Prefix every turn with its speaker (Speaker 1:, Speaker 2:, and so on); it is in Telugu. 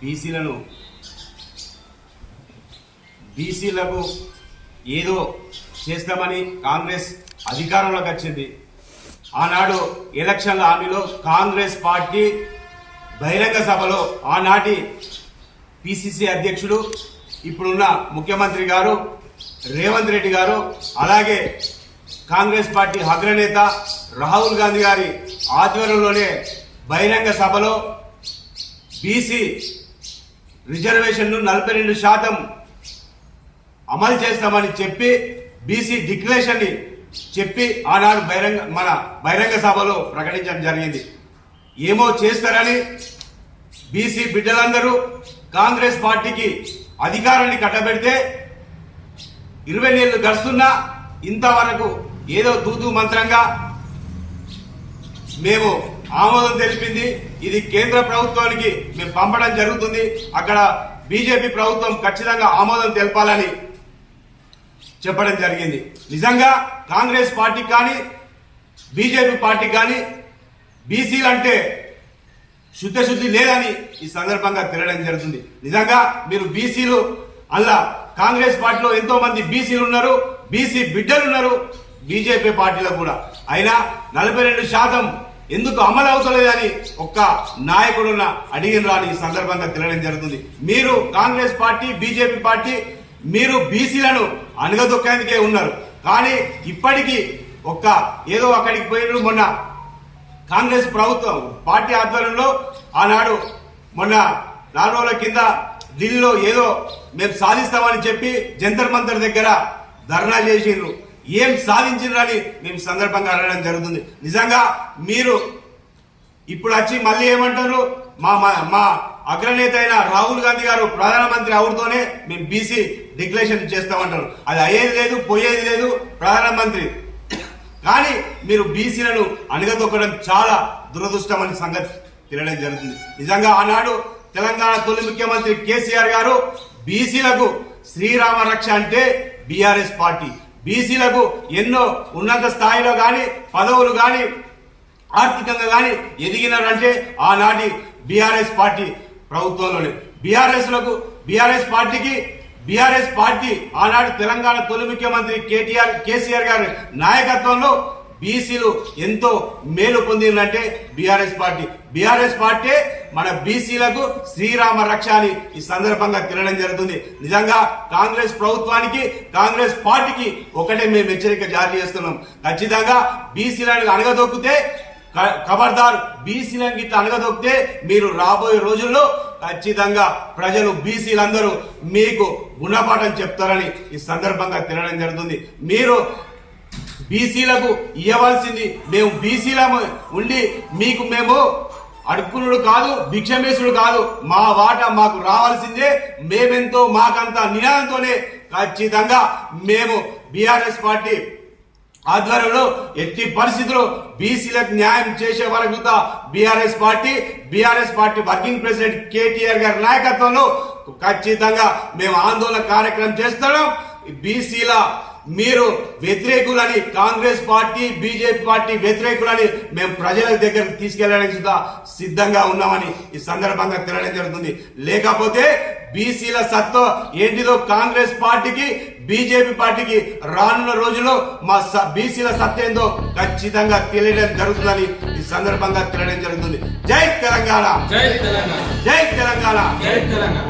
Speaker 1: బీసీలకు ఏదో చేస్తామని కాంగ్రెస్ అధికారంలోకి వచ్చింది. ఆనాడు ఎలక్షన్ల హామీలో కాంగ్రెస్ పార్టీ బహిరంగ సభలో ఆనాటి పిసిసి అధ్యక్షుడు ఇప్పుడున్న ముఖ్యమంత్రి గారు రేవంత్ రెడ్డి గారు, అలాగే కాంగ్రెస్ పార్టీ అగ్రనేత రాహుల్ గాంధీ గారి ఆధ్వర్యంలోనే బహిరంగ సభలో బీసీ రిజర్వేషన్ను 42% అమలు చేస్తామని చెప్పి బీసీ డిక్లరేషన్ ని చెప్పి ఆనాడు బహిరంగ సభలో ప్రకటించడం జరిగింది. ఏమో చేస్తారని బీసీ బిడ్డలందరూ కాంగ్రెస్ పార్టీకి అధికారాన్ని కట్టబెడితే 20 ఏళ్లు గడుస్తున్నా ఇంతవరకు ఏదో తూతూ మంత్రంగా మేము ఆమోదం తెలిపింది. ఇది కేంద్ర ప్రభుత్వానికి మేము పంపడం జరుగుతుంది. అక్కడ బీజేపీ ప్రభుత్వం ఖచ్చితంగా ఆమోదం తెలపాలని చెప్పడం జరిగింది. నిజంగా కాంగ్రెస్ పార్టీ కానీ బీజేపీ పార్టీ కానీ బీసీలు అంటే శుద్ధశుద్ధి లేదని ఈ సందర్భంగా తెలియడం జరుగుతుంది. నిజంగా మీరు బీసీలు అలా కాంగ్రెస్ పార్టీలో ఎంతో మంది బీసీలు ఉన్నారు, బీసీ బిడ్డలు ఉన్నారు, బీజేపీ పార్టీలో కూడా. అయినా 42% ఎందుకు అమలు అవుతలేదని ఒక్క నాయకుడున్న అడిగిన ఈ సందర్భంగా తెలియడం జరుగుతుంది. మీరు కాంగ్రెస్ పార్టీ బీజేపీ పార్టీ మీరు బీసీలను అణగదొక్కేందుకే ఉన్నారు. కానీ ఇప్పటికీ ఏదో అక్కడికి పోయిన మొన్న కాంగ్రెస్ ప్రభుత్వం పార్టీ ఆధ్వర్యంలో ఆనాడు మొన్న 4 రోజుల కింద ఢిల్లీలో ఏదో మేము సాధిస్తామని చెప్పి జంతర్ మంతర్ దగ్గర ధర్నా చేసిండ్రు. ఏం సాధించినని మేము సందర్భంగా అడగడం జరుగుతుంది. నిజంగా మీరు ఇప్పుడు వచ్చి మళ్ళీ ఏమంటారు, మా అగ్రనేత అయిన రాహుల్ గాంధీ గారు ప్రధానమంత్రి అవుతూనే మేము బీసీ డిక్లరేషన్ చేస్తామంటారు. అది అయ్యేది లేదు, పోయేది లేదు ప్రధానమంత్రి. కానీ మీరు బీసీలను అణగదొక్కడం చాలా దురదృష్టమని సంగతి తెలియడం జరుగుతుంది. నిజంగా ఆనాడు తెలంగాణ తొలి ముఖ్యమంత్రి కేసీఆర్ గారు బీసీలకు శ్రీరామ రక్ష అంటే బీఆర్ఎస్ పార్టీ. బీసీలకు ఎన్నో ఉన్నత స్థాయిలో గాని పదవులు గాని ఆర్థికంగా గాని ఎదిగినారంటే ఆనాటి బీఆర్ఎస్ పార్టీ ప్రభుత్వంలోనే. బీఆర్ఎస్ పార్టీ ఆనాడు తెలంగాణ తొలి ముఖ్యమంత్రి కేసీఆర్ గారి నాయకత్వంలో బీసీలు ఎంతో మేలు పొందిందంటే బీఆర్ఎస్ పార్టీ మన బీసీలకు శ్రీరామ రక్ష అని ఈ సందర్భంగా తెలియడం జరుగుతుంది. నిజంగా కాంగ్రెస్ ప్రభుత్వానికి కాంగ్రెస్ పార్టీకి ఒకటే మేము హెచ్చరిక జారీ చేస్తున్నాం. ఖచ్చితంగా బీసీలను అణగదొక్కితే ఖబర్దార్, బీసీలను ఇట్లా అణగదొక్కితే మీరు రాబోయే రోజుల్లో ఖచ్చితంగా ప్రజలు బీసీలందరూ మీకు గుణపాఠం చెప్తారని ఈ సందర్భంగా తెలియడం జరుగుతుంది. మీరు బీసీలకు ఇవ్వవలసింది మేము బీసీలము ఉండి మీకు మేము అడుక్కునుడు కాదు, భిక్షమేశుడు కాదు, మా వాటా మాకు రావాల్సిందే, మేమెంతో మాకంత నినాదంతోనే ఖచ్చితంగా మేము బీఆర్ఎస్ పార్టీ ఆధ్వర్యంలో ఎట్టి పరిస్థితుల్లో బీసీలకు న్యాయం చేసే వరకు BRS party working president KTR గారి నాయకత్వంలో ఖచ్చితంగా మేము ఆందోళన కార్యక్రమం చేస్తున్నాం. బీసీల మీరు వ్యతిరేకులని, కాంగ్రెస్ పార్టీ బీజేపీ పార్టీ వ్యతిరేకులని మేము ప్రజల దగ్గర తీసుకెళ్లడానికి సిద్ధంగా ఉన్నామని ఈ సందర్భంగా తెలియడం జరుగుతుంది. లేకపోతే బీసీల సత్తా ఏంటిదో కాంగ్రెస్ పార్టీకి బీజేపీ పార్టీకి రానున్న రోజుల్లో మా బీసీల సత్తా ఏందో ఖచ్చితంగా తెలియడం జరుగుతుందని ఈ సందర్భంగా తెలియడం జరుగుతుంది. జై తెలంగాణ, జై తెలంగాణ, జై తెలంగాణ, జై తెలంగాణ.